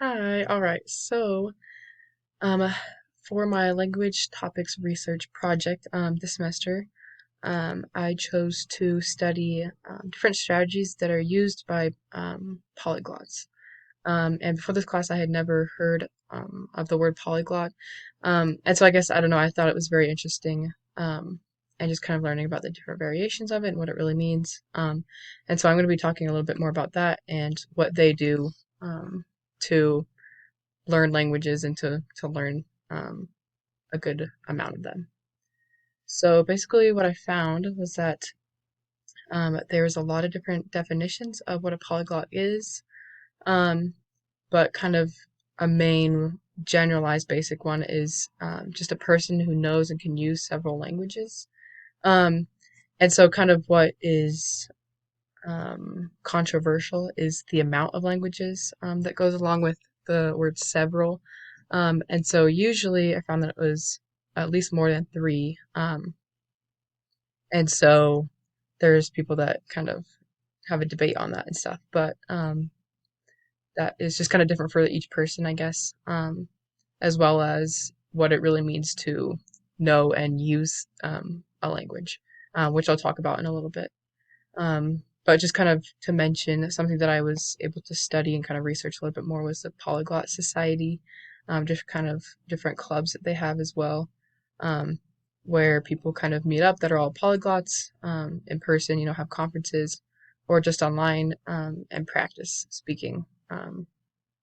Hi, all right. Um, for my language topics research project this semester, I chose to study different strategies that are used by polyglots. And before this class, I had never heard of the word polyglot. And so I guess, I don't know, I thought it was very interesting and just kind of learning about the different variations of it and what it really means. And so I'm going to be talking a little bit more about that and what they do to learn languages and to learn a good amount of them. So basically, what I found was that there's a lot of different definitions of what a polyglot is, um, but kind of a main generalized basic one is just a person who knows and can use several languages. Um, and so, kind of what is controversial is the amount of languages that goes along with the word several. And so usually I found that it was at least more than three. And so there's people that kind of have a debate on that and stuff, but that is just kind of different for each person, I guess, as well as what it really means to know and use a language, which I'll talk about in a little bit. But just kind of to mention something that I was able to study and kind of research a little bit more was the Polyglot Society, just kind of different clubs that they have as well, um, where people kind of meet up that are all polyglots in person, have conferences or just online and practice speaking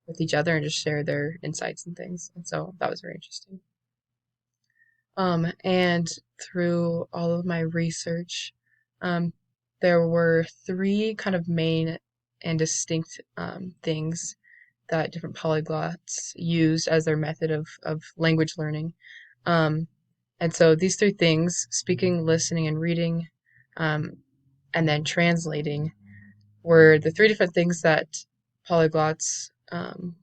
with each other and just share their insights and things. And so that was very interesting. And through all of my research, um, there were three kind of main and distinct things that different polyglots used as their method of language learning. Um, and so these three things, speaking, listening, and reading, um, and then translating, were the three different things that polyglots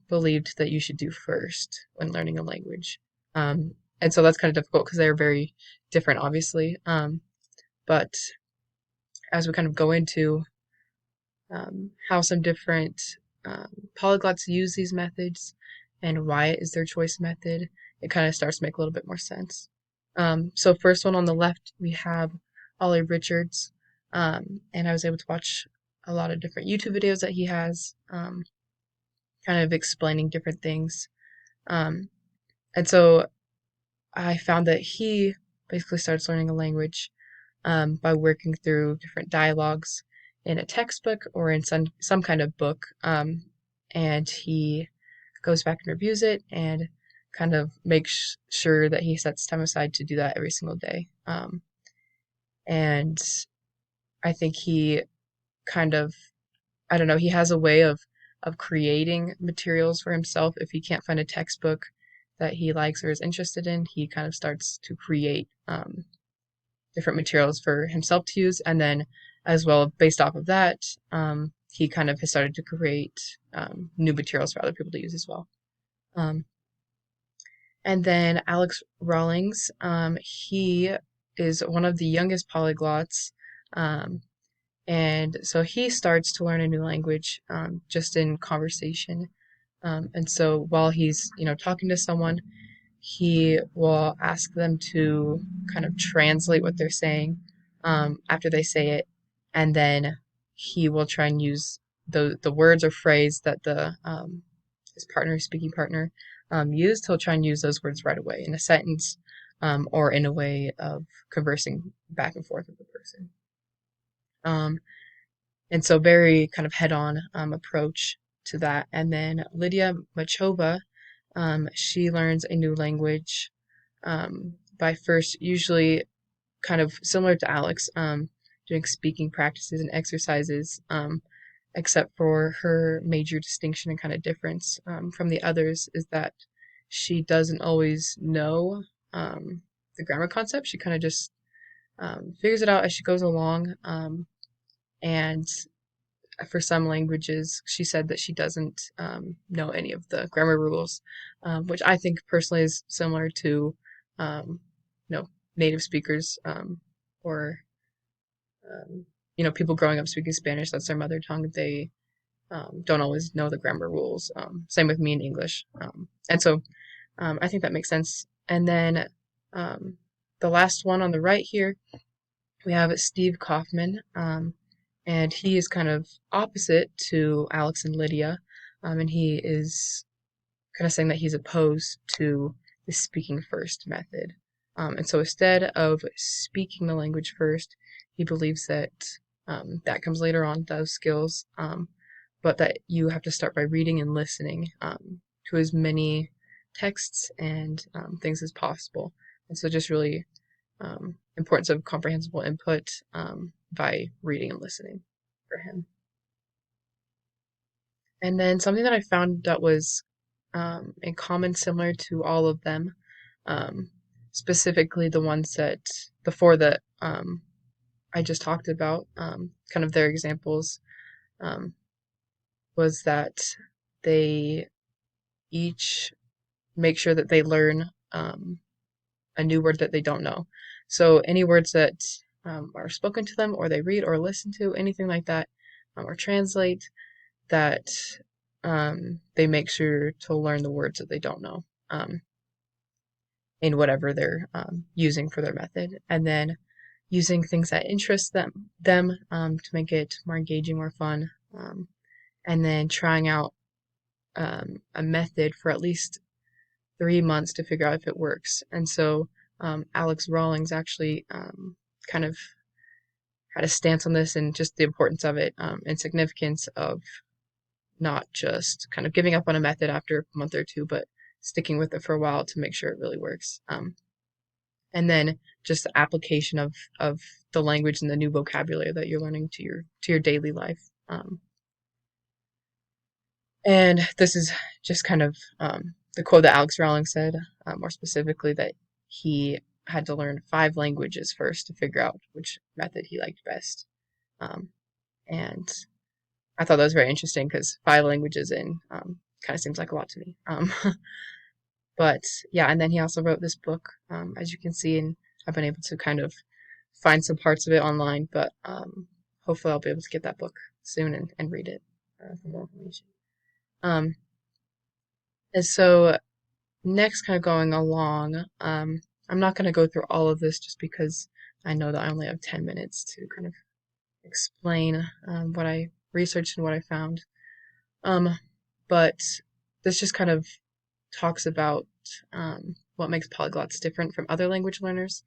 believed that you should do first when learning a language. And so that's kind of difficult because they're very different, obviously. But as we kind of go into how some different polyglots use these methods and why it is their choice method, it kind of starts to make a little bit more sense. So first one on the left, we have Ollie Richards, and I was able to watch a lot of different YouTube videos that he has, kind of explaining different things. Um, and so I found that he basically starts learning a language by working through different dialogues in a textbook or in some kind of book. And he goes back and reviews it and kind of makes sure that he sets time aside to do that every single day. And I think he kind of, I don't know, he has a way of creating materials for himself. If he can't find a textbook that he likes or is interested in, he kind of starts to create different materials for himself to use, and then as well based off of that, he kind of has started to create new materials for other people to use as well. Um, and then Alex Rawlings, he is one of the youngest polyglots, um, and so he starts to learn a new language just in conversation. And so while he's talking to someone, he will ask them to kind of translate what they're saying after they say it, and then he will try and use the words or phrase that the his partner, speaking partner, used. He'll try and use those words right away in a sentence or in a way of conversing back and forth with the person. Um, and so very kind of head-on approach to that. And then Lydia Machova, she learns a new language by first, usually kind of similar to Alex, doing speaking practices and exercises, except for her major distinction and kind of difference from the others is that she doesn't always know the grammar concept. She kind of just figures it out as she goes along. And for some languages, she said that she doesn't know any of the grammar rules, which I think personally is similar to, native speakers or, people growing up speaking Spanish, that's their mother tongue. They don't always know the grammar rules. Same with me in English. And so I think that makes sense. And then um, the last one on the right here, we have Steve Kaufman, and he is kind of opposite to Alex and Lydia, and he is kind of saying that he's opposed to the speaking first method. And so instead of speaking the language first, he believes that that comes later on, those skills, but that you have to start by reading and listening to as many texts and things as possible. And so just really importance of comprehensible input by reading and listening for him. And then something that I found that was in common, similar to all of them, um, specifically the four that I just talked about, kind of their examples, um, was that they each make sure that they learn a new word that they don't know. So any words that are spoken to them, or they read or listen to, anything like that, or translate, that they make sure to learn the words that they don't know in whatever they're using for their method, and then using things that interest them to make it more engaging, more fun, and then trying out a method for at least 3 months to figure out if it works. And so Alex Rawlings actually kind of had a stance on this and just the importance of it and significance of not just kind of giving up on a method after a month or two, but sticking with it for a while to make sure it really works. And then just the application of the language and the new vocabulary that you're learning to your daily life. And this is just kind of the quote that Alex Rawlings said, more specifically, that he had to learn 5 languages first to figure out which method he liked best. And I thought that was very interesting because 5 languages in kind of seems like a lot to me. But yeah, and then he also wrote this book, as you can see, and I've been able to kind of find some parts of it online, but hopefully I'll be able to get that book soon and read it for more information. And so next, kind of going along, I'm not going to go through all of this just because I know that I only have 10 minutes to kind of explain what I researched and what I found. But this just kind of talks about what makes polyglots different from other language learners,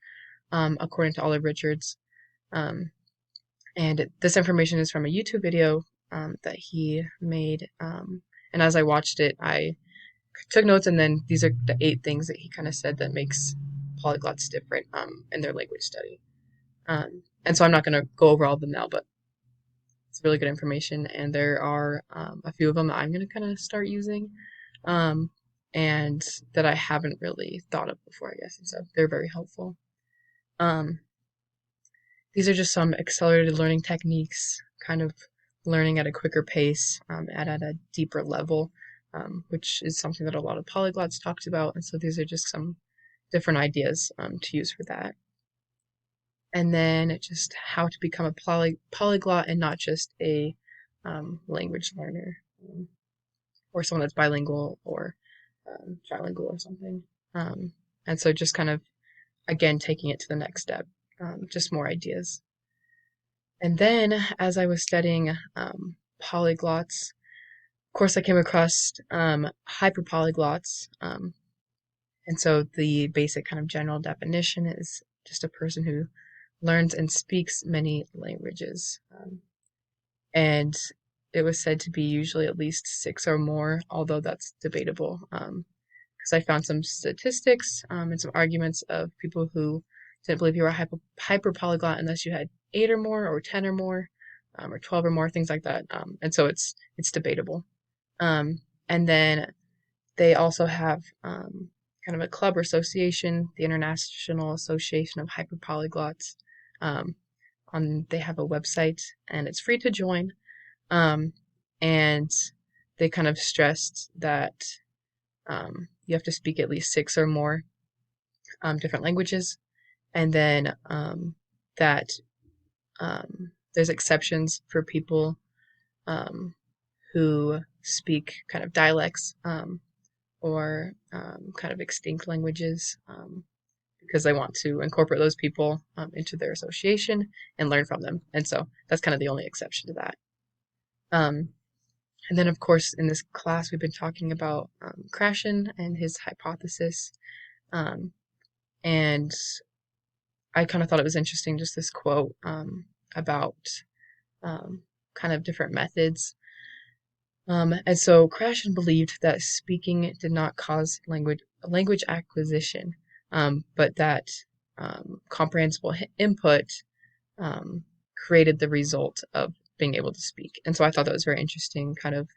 according to Olive Richards. And this information is from a YouTube video that he made. And as I watched it, I took notes, and then these are the 8 things that he kind of said that makes polyglots different in their language study. And so I'm not going to go over all of them now, but it's really good information, and there are a few of them that I'm going to kind of start using, and that I haven't really thought of before, I guess, and so they're very helpful. These are just some accelerated learning techniques, kind of learning at a quicker pace, at a deeper level, which is something that a lot of polyglots talked about, and so these are just some different ideas to use for that. And then just how to become a polyglot and not just a language learner, or someone that's bilingual or trilingual or something. And so just kind of, again, taking it to the next step, just more ideas. And then as I was studying polyglots, of course I came across hyperpolyglots. And so the basic kind of general definition is just a person who learns and speaks many languages. And it was said to be usually at least 6 or more, although that's debatable. Because I found some statistics and some arguments of people who didn't believe you were a hyper polyglot unless you had 8 or more, or 10 or more, or 12 or more, things like that. And so it's debatable. And then they also have kind of a club or association, the International Association of Hyperpolyglots. They have a website, and it's free to join. And they kind of stressed that you have to speak at least 6 or more different languages, and then that there's exceptions for people who speak kind of dialects or kind of extinct languages because they want to incorporate those people into their association and learn from them. And so that's kind of the only exception to that. Um, and then, of course, in this class, we've been talking about Krashen and his hypothesis. Um, and I kind of thought it was interesting, just this quote about um, kind of different methods. And so Krashen believed that speaking did not cause language acquisition, but that comprehensible input um, created the result of being able to speak. And so I thought that was very interesting, kind of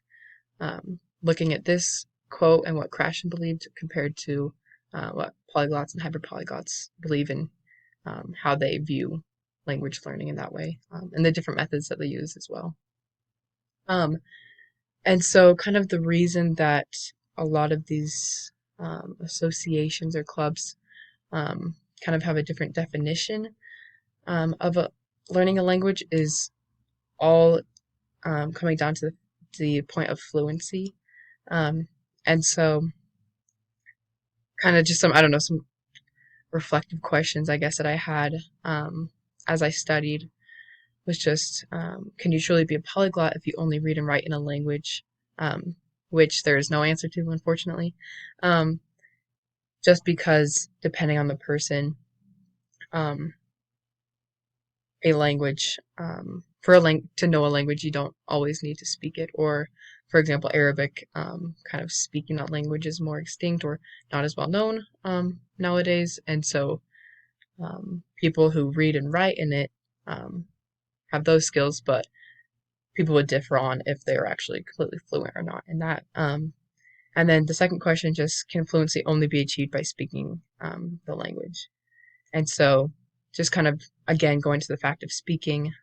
looking at this quote and what Krashen believed compared to what polyglots and hyperpolyglots believe in, how they view language learning in that way, and the different methods that they use as well. Um, and so, kind of the reason that a lot of these associations or clubs kind of have a different definition of learning a language is all coming down to the point of fluency. Um, and so, kind of just some, I don't know, some reflective questions, I guess, that I had as I studied was just, can you truly be a polyglot if you only read and write in a language, which there is no answer to, unfortunately, um, just because depending on the person, um, a language, to know a language, you don't always need to speak it, or for example, Arabic, kind of speaking that language is more extinct or not as well known nowadays, and so people who read and write in it um, have those skills, but people would differ on if they're actually completely fluent or not in that. And then the second question, just can fluency only be achieved by speaking the language? And so just kind of, again, going to the fact of speaking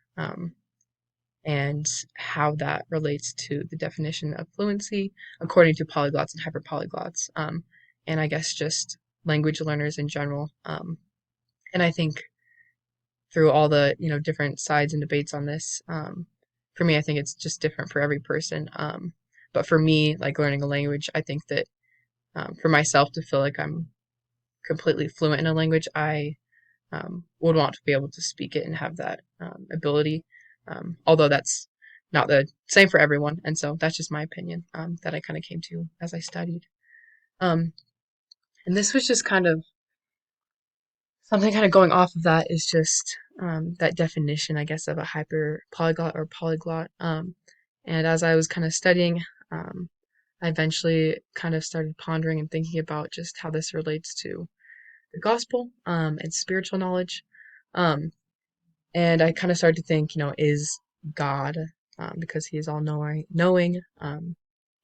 and how that relates to the definition of fluency according to polyglots and hyperpolyglots. And I guess just language learners in general. And I think through all the, different sides and debates on this, for me, I think it's just different for every person. But for me, like learning a language, I think that for myself to feel like I'm completely fluent in a language, I would want to be able to speak it and have that ability. Although that's not the same for everyone, and so that's just my opinion that I kind of came to as I studied. Um, and this was just kind of something kind of going off of that is just that definition, I guess, of a hyper polyglot or polyglot. And as I was kind of studying, I eventually kind of started pondering and thinking about just how this relates to the gospel and spiritual knowledge. Um, and I kind of started to think, is God, because He is all knowing,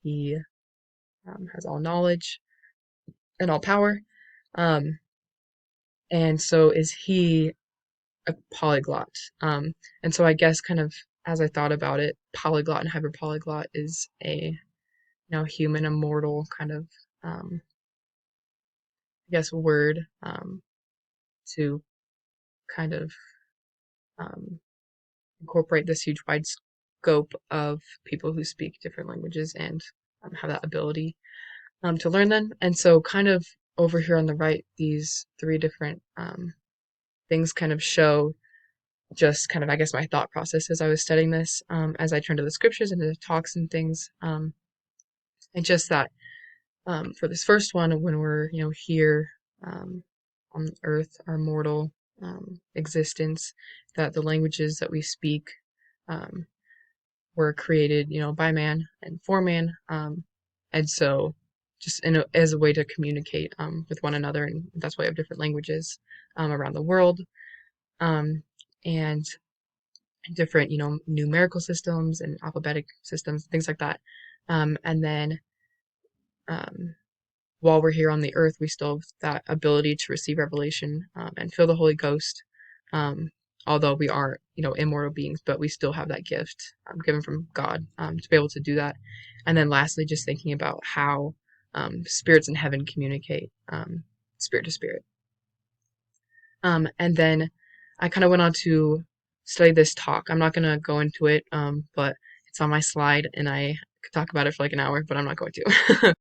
He has all knowledge and all power. Um, and so is He a polyglot? And so I guess kind of as I thought about it, polyglot and hyperpolyglot is a human immortal kind of I guess word to kind of um, incorporate this huge wide scope of people who speak different languages and have that ability to learn them. And so kind of over here on the right, these three different things kind of show just kind of, I guess, my thought process as I was studying this, as I turned to the scriptures and the talks and things. And just that for this first one, when we're, here on earth, our mortal existence, that the languages that we speak um, were created, by man and for man. And so just as a way to communicate with one another, and that's why we have different languages around the world. And different, numerical systems and alphabetic systems, things like that. And then um, while we're here on the earth, we still have that ability to receive revelation and feel the Holy Ghost. Um, Although we are, immortal beings, but we still have that gift given from God to be able to do that. And then lastly, just thinking about how spirits in heaven communicate spirit to spirit. And then I kind of went on to study this talk. I'm not going to go into it, but it's on my slide, and I Could talk about it for like an hour, but I'm not going to.